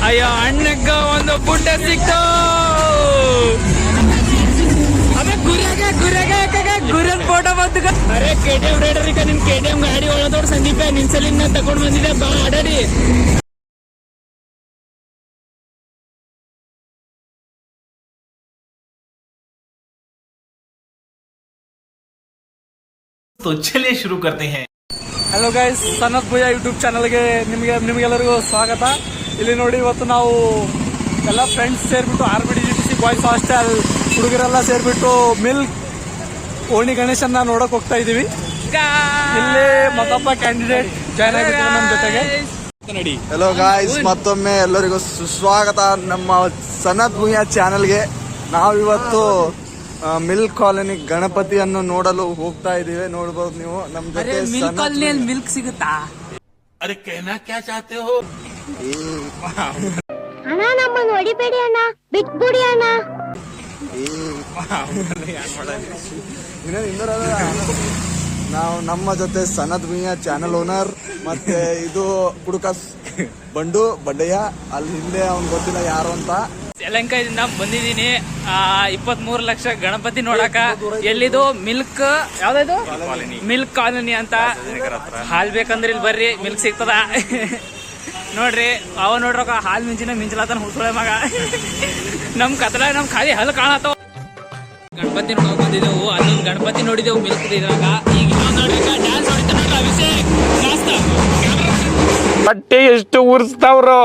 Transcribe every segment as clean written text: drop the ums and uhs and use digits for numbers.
ಅಯ್ಯೋ ಅಣ್ಣಕ್ಕ ಒಂದು ಪುಟ್ಟ ಸಿಕ್ತು. ಅದೇ ಗುರನ್ ಫೋಟೋ ಬಂತು. ಅರೆ KTM ರೈಡರ್ ಈಗ ನಿನ್ KTM ಗಾಡಿ ಒಳದೋಡ್ ಸಂದೀಪ ನಿನ್ಸಲಿನ ತಗೊಂಡ್ ಬಂದಿದ್ದೆ ಬಾ ಆಡಾಡಿ. तो चलिए शुरू करते हैं. ಹಲೋ ಗೈಸ್, ಸನತ್ ಭುಯ್ಯ ಯೂಟ್ಯೂಬ್ ಚಾನಲ್ಗೆ ನಿಮಗೆಲ್ಲರಿಗೂ ಸ್ವಾಗತ. ಇಲ್ಲಿ ನೋಡಿ, ಇವತ್ತು ನಾವು ಎಲ್ಲ ಫ್ರೆಂಡ್ಸ್ ಸೇರಿಬಿಟ್ಟು RBDGTC ಬಾಯ್ಸ್ ಹಾಸ್ಟೆಲ್ ಹುಡುಗರೆಲ್ಲ ಸೇರಿಬಿಟ್ಟು ಮಿಲ್ಕ್ ಓಣಿ ಗಣೇಶನ್ನ ನೋಡಕ್ ಹೋಗ್ತಾ ಇದೀವಿ. ಇಲ್ಲಿ ಮತ್ತೊಬ್ಬ ಕ್ಯಾಂಡಿಡೇಟ್ ಜಾಯ್ನ್ ಆಗಿದ್ದಾರೆ ನಮ್ಮ ಜೊತೆಗೆ. ಹಲೋ ಗಾಯ್ಸ್, ಮತ್ತೊಮ್ಮೆ ಎಲ್ಲರಿಗೂ ಸುಸ್ವಾಗತ ನಮ್ಮ ಸನತ್ ಭುಯ್ಯ ಚಾನಲ್ಗೆ. ನಾವಿವತ್ತು ಮಿಲ್ಕ್ ಕಾಲೋನಿ ಗಣಪತಿಯನ್ನು ನೋಡಲು ಹೋಗ್ತಾ ಇದೀವಿ. ನೋಡಬಹುದು ನೀವು ನಮ್ಮ ಜೊತೆ. ಮಿಲ್ಕ್ ಕಾಲೋನಿಯಲ್ಲಿ ಮಿಲ್ಕ್ ಸಿಗುತ್ತಾ? अरे कहना क्या चाहते हो? ಅಣ್ಣ, ನಮ್ಮನ್ನು ಹೊಡಿಬೇಡಿ ಅಣ್ಣ, ಬಿಟ್ಬಿಡಿ ಅಣ್ಣ. ನಾವು ನಮ್ಮ ಜೊತೆ ಸನತ್ ಭುಯ್ಯ ಚಾನಲ್ ಓನರ್ ಮತ್ತೆ ಇದು ಕುಡುಕ ಬಂಡು ಬಡ್ಡಯ್ಯ. ಅಲ್ಲಿ ಹಿಂದೆ ಅವ್ನು ಗೊತ್ತಿಲ್ಲ ಯಾರು ಅಂತ. ಯಲಹಂಕದಿಂದ ಬಂದಿದ್ದೀನಿ 23 ಲಕ್ಷ ಗಣಪತಿ ನೋಡಕ. ಎಲ್ಲಿದು? ಮಿಲ್ಕ್ ಯಾವ್ದು? ಮಿಲ್ಕ್ ಕಾಲೋನಿ ಅಂತ. ಹಾಲ್ ಬೇಕಂದ್ರೆ ಇಲ್ಲಿ ಬರ್ರಿ, ಮಿಲ್ಕ್ ಸಿಗ್ತದ. ನೋಡ್ರಿ, ಅವ ನೋಡ್ರಕ ಹಾಲ್ ಮಿಂಚಲಾತನ ಹುಡ್ಸೋಳೆ ಮಗ. ನಮ್ ಕತ್ಲಾಗ ನಮ್ ಖಾಲಿ ಹಲ್ ಕಾಣತ್ತವ. ಗಣಪತಿ ನೋಡಕ್ ಬಂದಿದ್ದೆವು. ಅಲ್ಲೊಂದು ಗಣಪತಿ ನೋಡಿದೆವು ಮಿಲ್ಕ್ ಇದ್ರಾಗ. ಈಗ ನೋಡ್ರಿ ಡ್ಯಾನ್ಸ್ ಹೊಡಿತಾನ ಅಭಿಷೇಕ್. ಬಟ್ಟೆ ಎಷ್ಟು ಉರ್ಸ್ತಾವ್ರೋ.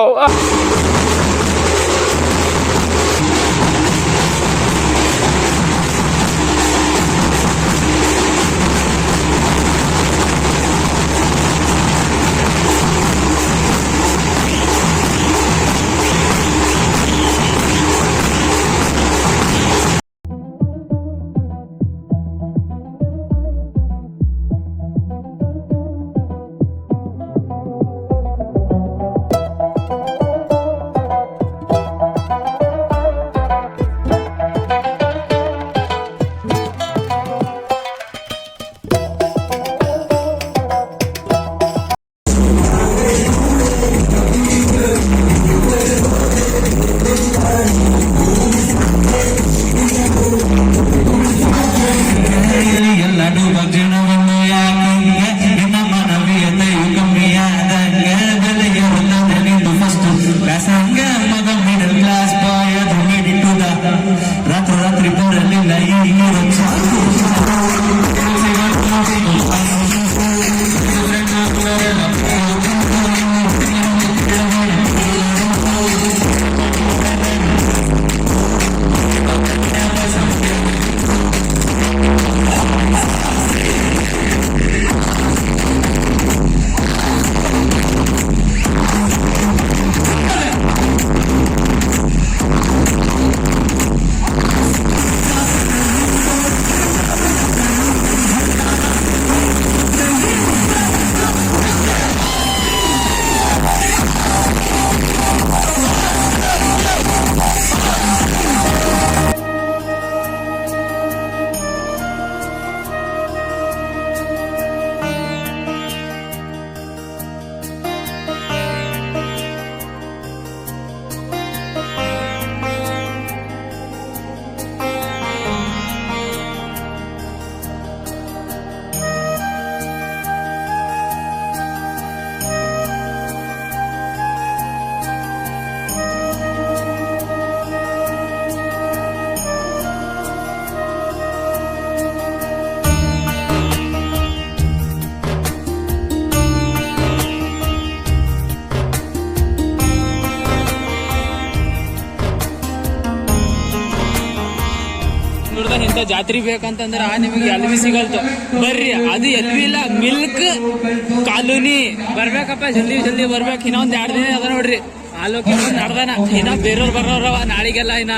ಇಂಥ ಜಾತ್ರೆ ಬೇಕಂತಂದ್ರೆ ನಿಮಗೆ ಎಲ್ವಿ ಸಿಗಲ್ತು. ಬರ್ರಿ, ಅದು ಎಲ್ವಿ ಇಲ್ಲ, ಮಿಲ್ಕ್ ಕಾಲೋನಿ. ಬರ್ಬೇಕಪ್ಪ, ಜಲ್ದಿ ಬರ್ಬೇಕು. ಇನ್ನೊಂದ್ 2 ದಿನ ಅದ ನೋಡ್ರಿ. ಆಲೋಕೆ ನಡ್ದಾನ. ಇನ್ನ ಬೇರೆಯವ್ರು ಬರೋರವ ನಾಳಿಗೆಲ್ಲ. ಇನ್ನ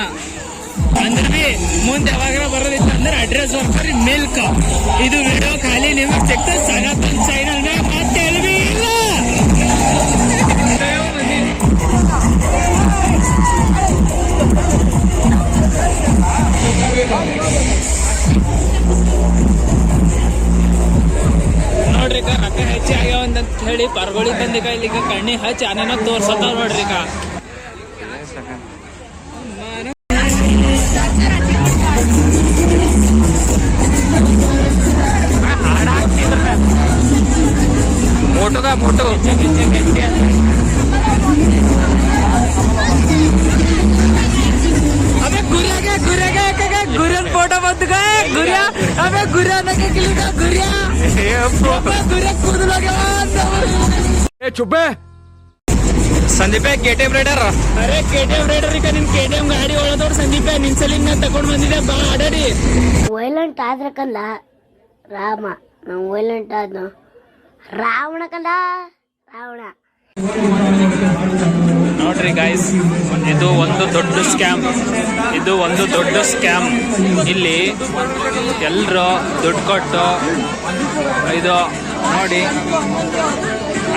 ಅಂದ್ರೆ ಬಿ ಮುಂದೆ ಯಾವಾಗ ಬರೋದಿತ್ತಂದ್ರೆ ಅಡ್ರೆಸ್ ಬರ್ರಿ ಮಿಲ್ಕ್. ಇದು ವಿಡಿಯೋ ಖಾಲಿ ನಿಮಗೆ ಸಿಗ್ತದೆ ಸನಾತನ್ ಚಾನಲ್ ಮ್ಯಾಗ. ಮತ್ತೆ ಎಲ್ವಿ ಇಲ್ಲ. ನೋಡ್ರಿ ರೊಕ್ಕ ಹೆಚ್ಚಿ ಆಗ್ಯಾವ ಅಂತ ಹೇಳಿ ಪರ್ಗೋಳಿ ತಂದಿಕ ಇಲ್ಲಿಗ ಕಣ್ಣಿ ಹಚ್ಚಿ ಆನೇನ ತೋರ್ಸತ್ತ ನೋಡ್ರಿ. ಫೋಟೋದ ಫೋಟೋ अबे गुरिया गुरियन फोटो मत गुरिया अबे गुरिया नके क्लिक गुरिया गुरिया कूद लगे ಚುಬ್ಬೆ ಸಂದೀಪ KTM ರೈಡರ್ ಅರೆ KTM ರೈಡರ್ ಈಗ ನಿನ್ KTM ಗಾಡಿ ಒಳದವ್ರು ಸಂದೀಪ ನಿನ್ ಸಲಿಂದ ತಗೊಂಡ್ ಬಂದಿದ್ದೆ ಬಾ ಆಡಾಡಿ ವೈಲೆಂಟ್ ಆದ್ರಕಲ್ಲ ರಾಮ ನಾವು ವೈಲೆಂಟ್ ಆದ್ನು ರಾವಣ ಕಲ್ಲ ರಾವಣ. ನೋಡ್ರಿ ಗಾಯ್ಸ್, ಇದು ಒಂದು ದೊಡ್ಡ ಸ್ಕ್ಯಾಮ್. ಇಲ್ಲಿ ಎಲ್ಲರೂ ದುಡ್ಡು ಕೊಟ್ಟು ಇದು ನೋಡಿ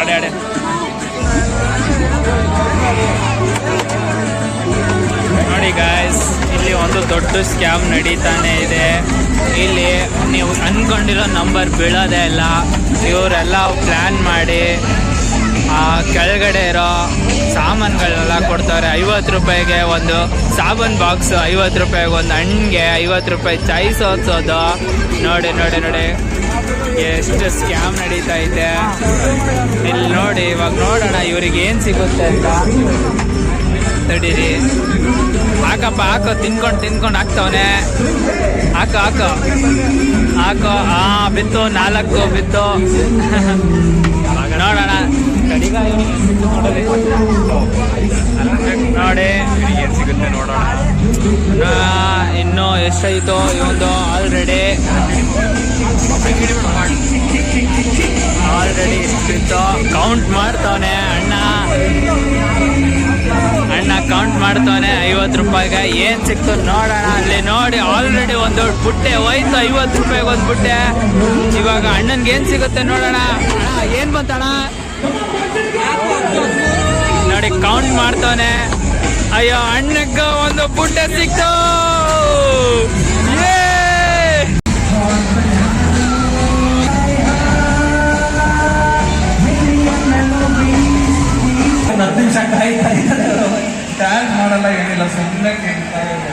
ಅಡೆ ನೋಡಿ ಗಾಯ್ಸ್, ಇಲ್ಲಿ ಒಂದು ದೊಡ್ಡ ಸ್ಕ್ಯಾಮ್ ನಡೀತಾನೆ ಇದೆ. ಇಲ್ಲಿ ನೀವು ಅನ್ಕೊಂಡಿರೋ ನಂಬರ್ ಬೀಳೋದೇ ಇಲ್ಲ. ಇವರೆಲ್ಲ ಪ್ಲ್ಯಾನ್ ಮಾಡಿ ಆ ಕೆಳಗಡೆ ಇರೋ ಸಾಮಾನುಗಳೆಲ್ಲ ಕೊಡ್ತಾರೆ. 50 ರೂಪಾಯಿಗೆ ಒಂದು ಸಾಬೂನ್ ಬಾಕ್ಸ್, 50 ರೂಪಾಯಿಗೆ ಒಂದು ಹಣ್ಣಿಗೆ, 50 ರೂಪಾಯಿ ಚಾಯ್ ಸೋಸೋದು. ನೋಡಿ ಎಷ್ಟು ಸ್ಕ್ಯಾಮ್ ನಡೀತಾ ಇದೆ ಇಲ್ಲಿ ನೋಡಿ. ಇವಾಗ ನೋಡೋಣ ಇವ್ರಿಗೆ ಏನು ಸಿಗುತ್ತೆ ಅಂತ. ತಡೀರಿ, ಹಾಕೋ ತಿನ್ಕೊಂಡು ಹಾಕ್ತವನೆ. ಹಾಕೋ ಬಿತ್ತು 4 ಬಿತ್ತು. ನೋಡೋಣ ನೋಡಿ ಏನು ಸಿಗುತ್ತೆ ನೋಡೋಣ. ಇನ್ನು ಎಷ್ಟಾಯಿತು ಇವಂದು ಆಲ್ರೆಡಿ ಎಷ್ಟಿತ್ತು ಕೌಂಟ್ ಮಾಡ್ತವನೆ ಅಣ್ಣ ಕೌಂಟ್ ಮಾಡ್ತವನೆ. 50 ರೂಪಾಯಿಗೆ ಏನು ಸಿಕ್ತು ನೋಡೋಣ. ಅಲ್ಲಿ ನೋಡಿ ಆಲ್ರೆಡಿ ಒಂದು ಬುಟ್ಟೆ ಹೋಯ್ತು, 50 ರೂಪಾಯಿಗೆ ಒಂದು ಬುಟ್ಟೆ. ಇವಾಗ ಅಣ್ಣನ್ಗೆ ಏನು ಸಿಗುತ್ತೆ ನೋಡೋಣ. ಏನು ಬಂತಣ್ಣ ನೋಡಿ, ಕೌಂಟ್ ಮಾಡ್ತವನೆ. ಅಯ್ಯೋ, ಅಣ್ಣಗ ಒಂದು ಬುಟ್ಟೆ ಸಿಕ್ತು. ಟ್ಯಾಗ್ ಮಾಡಲ್ಲ ಏನಿಲ್ಲ, ಸುಮ್ಮನೆ ಕೇಳ್ತಾ ಇದೆ.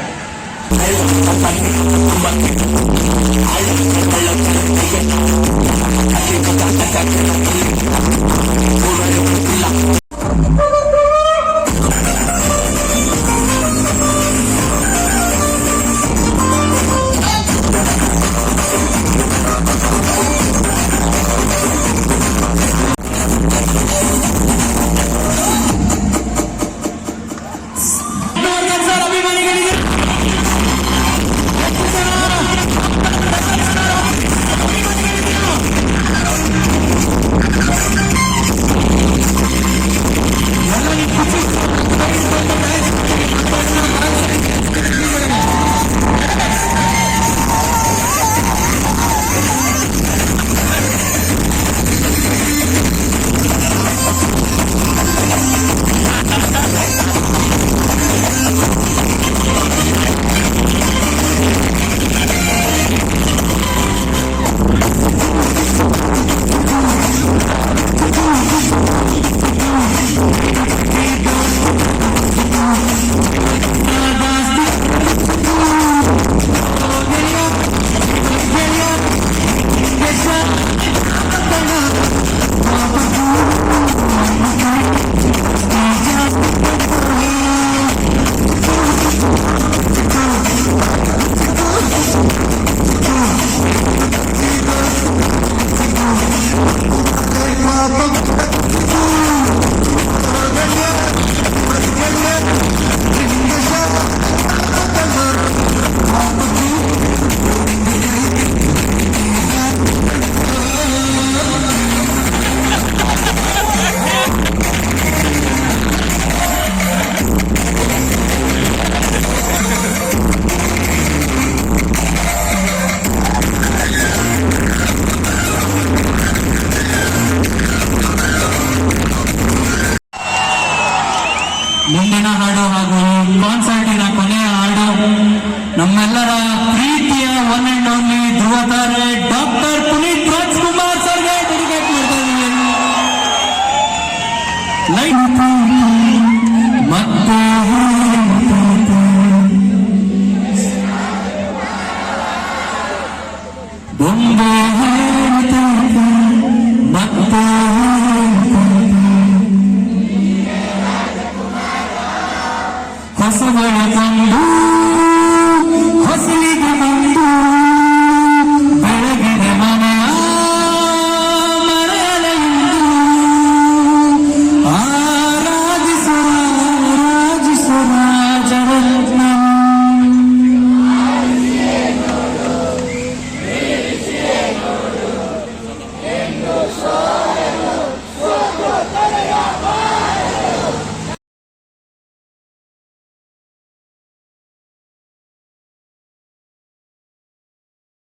ಮುಂದಿನ ಹಾಡು ಹಾಗೂ ಕಾನ್ಸರ್ಟಿನ ಕೊನೆಯ ಹಾಡು ನಮ್ಮೆಲ್ಲರ ಪ್ರೀತಿಯ ಒನ್ ಅಂಡ್ ಓನ್ಲಿ ಧ್ರುವತಾರೆ ಡಾಕ್ಟರ್ ಪುನೀತ್ ರಾಜ್ಕುಮಾರ್ ಸರ್ಗೆ ಡೆಡಿಕೇಟ್ ಮಾಡ್ತಾ ಇದ್ದೀವಿ. ಲೈಟ್ ಮತ್ತೆ